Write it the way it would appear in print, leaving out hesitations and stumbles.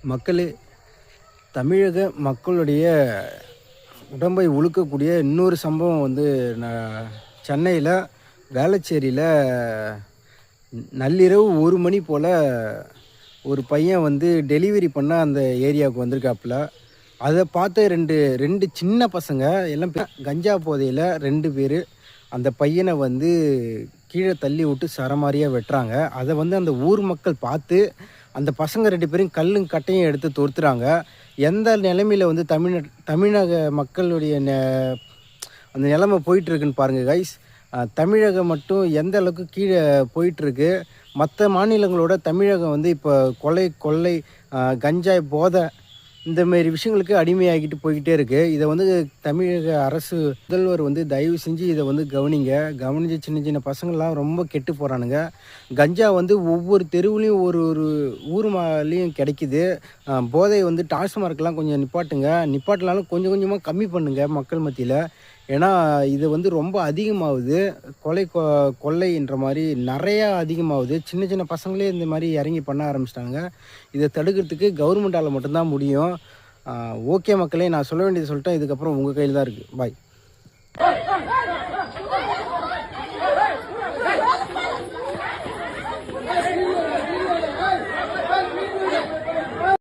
மக்களே, தமிழக மக்களுடைய உடம்பை உழுக்கக்கூடிய இன்னொரு சம்பவம் வந்து சென்னையில் வேளச்சேரியில் நள்ளிரவு 1 மணி போல் ஒரு பையன் வந்து டெலிவரி பண்ண அந்த ஏரியாவுக்கு வந்திருக்காப்புல. அதை பார்த்த ரெண்டு சின்ன பசங்க எல்லாம் கஞ்சா போதையில் 2 பேர் அந்த பையனை வந்து கீழே தள்ளி விட்டு சரமாரியாக வெட்டுறாங்க. அதை வந்து அந்த ஊர் மக்கள் பார்த்து அந்த பசங்க 2 பேரும் கல்லும் கட்டையும் எடுத்து தொடுத்துறாங்க. எந்த நிலைமையில் வந்து தமிழக மக்களுடைய அந்த நிலைமை போயிட்டுருக்குன்னு பாருங்கள் கைஸ். தமிழகம் மட்டும் எந்த அளவுக்கு கீழே போயிட்டுருக்கு. மற்ற மாநிலங்களோட தமிழகம் வந்து இப்போ கொள்ளை கஞ்சாய் போதை இந்தமாரி விஷயங்களுக்கு அடிமையாகிட்டு போய்கிட்டே இருக்குது. இதை வந்து தமிழக அரசு முதல்வர் வந்து தயவு செஞ்சு இதை வந்து கவனித்து சின்ன சின்ன பசங்கள்லாம் ரொம்ப கெட்டு போகிறானுங்க. கஞ்சா வந்து ஒவ்வொரு தெருவுலையும் ஒரு ஊர் மாலையும் கிடைக்குது. போதை வந்து டாஸ்மார்க்கெலாம் கொஞ்சம் நிப்பாட்டினாலும் கொஞ்சம் கொஞ்சமாக கம்மி பண்ணுங்கள் மக்கள் மத்தியில். ஏன்னா இது வந்து ரொம்ப அதிகமாகுது. கொள்ளைன்ற மாதிரி நிறையா அதிகமாகுது. சின்ன சின்ன பசங்களே இந்த மாதிரி இறங்கி பண்ண ஆரம்பிச்சிட்டாங்க. இதை தடுக்கிறதுக்கு கவர்மெண்டால் மட்டும்தான் முடியும். ஓகே மக்களே, நான் சொல்ல வேண்டியது சொல்லிட்டேன். இதுக்கப்புறம் உங்கள் கையில் தான் இருக்குது. பாய்.